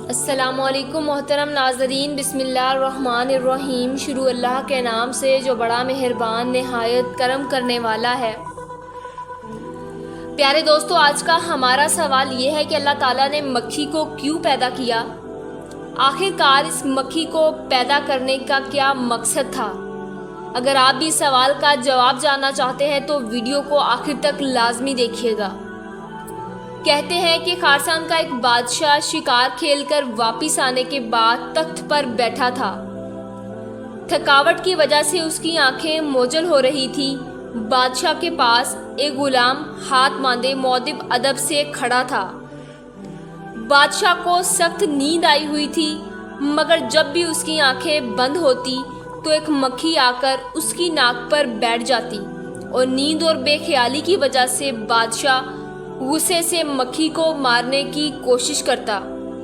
السلام علیکم محترم ناظرین، بسم اللہ الرحمن الرحیم۔ شروع اللہ کے نام سے جو بڑا مہربان نہایت کرم کرنے والا ہے۔ پیارے دوستو، آج کا ہمارا سوال یہ ہے کہ اللہ تعالیٰ نے مکھی کو کیوں پیدا کیا؟ آخر کار اس مکھی کو پیدا کرنے کا کیا مقصد تھا؟ اگر آپ بھی اس سوال کا جواب جاننا چاہتے ہیں تو ویڈیو کو آخر تک لازمی دیکھیے گا۔ کہتے ہیں کہ خراسان کا ایک بادشاہ شکار کھیل کر واپس آنے کے بعد تخت پر بیٹھا تھا۔ تھکاوٹ کی وجہ سے اس کی آنکھیں موجل ہو رہی تھی۔ بادشاہ کے پاس ایک غلام ہاتھ باندھے مؤدب ادب سے کھڑا تھا۔ بادشاہ کو سخت نیند آئی ہوئی تھی، مگر جب بھی اس کی آنکھیں بند ہوتی تو ایک مکھی آ کر اس کی ناک پر بیٹھ جاتی اور نیند اور بے خیالی کی وجہ سے بادشاہ غصے سے مکھی کو مارنے کی کوشش کرتا،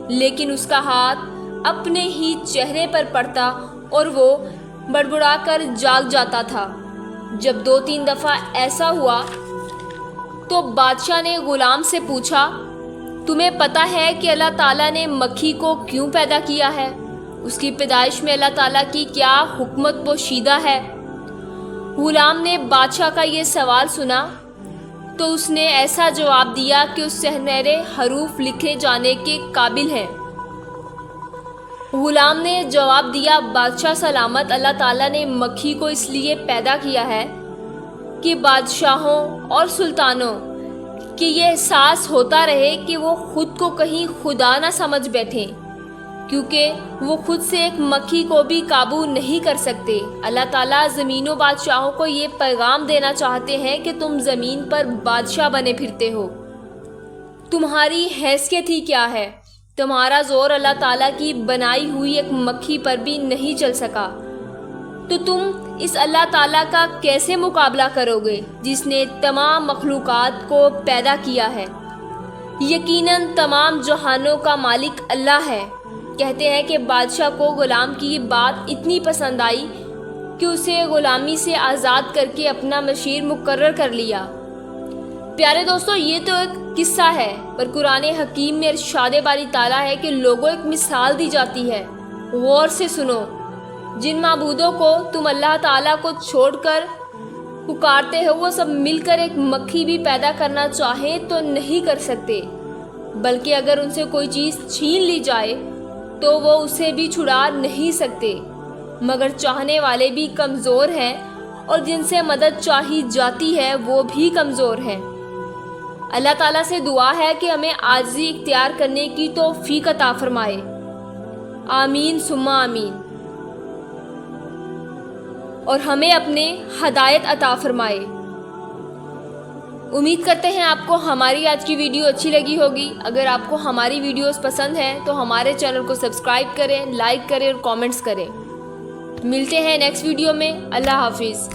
لیکن اس کا ہاتھ اپنے ہی چہرے پر پڑتا اور وہ بڑبڑا کر جاگ جاتا تھا۔ جب 2-3 دفعہ ایسا ہوا تو بادشاہ نے غلام سے پوچھا، تمہیں پتہ ہے کہ اللہ تعالیٰ نے مکھی کو کیوں پیدا کیا ہے؟ اس کی پیدائش میں اللہ تعالیٰ کی کیا حکمت پوشیدہ ہے؟ غلام نے بادشاہ کا یہ سوال سنا تو اس نے ایسا جواب دیا کہ اس سنہرے حروف لکھے جانے کے قابل ہیں۔ غلام نے جواب دیا، بادشاہ سلامت، اللہ تعالیٰ نے مکھی کو اس لیے پیدا کیا ہے کہ بادشاہوں اور سلطانوں کہ یہ احساس ہوتا رہے کہ وہ خود کو کہیں خدا نہ سمجھ بیٹھیں، کیونکہ وہ خود سے ایک مکھی کو بھی قابو نہیں کر سکتے۔ اللہ تعالیٰ زمین و بادشاہوں کو یہ پیغام دینا چاہتے ہیں کہ تم زمین پر بادشاہ بنے پھرتے ہو، تمہاری حیثیت ہی کیا ہے؟ تمہارا زور اللہ تعالیٰ کی بنائی ہوئی ایک مکھی پر بھی نہیں چل سکا، تو تم اس اللہ تعالیٰ کا کیسے مقابلہ کرو گے جس نے تمام مخلوقات کو پیدا کیا ہے؟ یقیناً تمام جہانوں کا مالک اللہ ہے۔ کہتے ہیں کہ بادشاہ کو غلام کی یہ بات اتنی پسند آئی کہ اسے غلامی سے آزاد کر کے اپنا مشیر مقرر کر لیا۔ پیارے دوستو، یہ تو ایک قصہ ہے، پر قرآن حکیم میں ارشاد باری تعالیٰ ہے کہ لوگوں ایک مثال دی جاتی ہے، غور سے سنو۔ جن معبودوں کو تم اللہ تعالیٰ کو چھوڑ کر پکارتے ہو، وہ سب مل کر ایک مکھی بھی پیدا کرنا چاہیں تو نہیں کر سکتے، بلکہ اگر ان سے کوئی چیز چھین لی جائے تو وہ اسے بھی چھڑا نہیں سکتے، مگر چاہنے والے بھی کمزور ہیں اور جن سے مدد چاہی جاتی ہے وہ بھی کمزور ہیں۔ اللہ تعالیٰ سے دعا ہے کہ ہمیں عاجزی اختیار کرنے کی توفیق عطا فرمائے، آمین ثم آمین، اور ہمیں اپنے ہدایت عطا فرمائے۔ امید کرتے ہیں آپ کو ہماری آج کی ویڈیو اچھی لگی ہوگی۔ اگر آپ کو ہماری ویڈیوز پسند ہیں تو ہمارے چینل کو سبسکرائب کریں، لائک کریں اور کامنٹس کریں۔ ملتے ہیں نیکسٹ ویڈیو میں۔ اللہ حافظ۔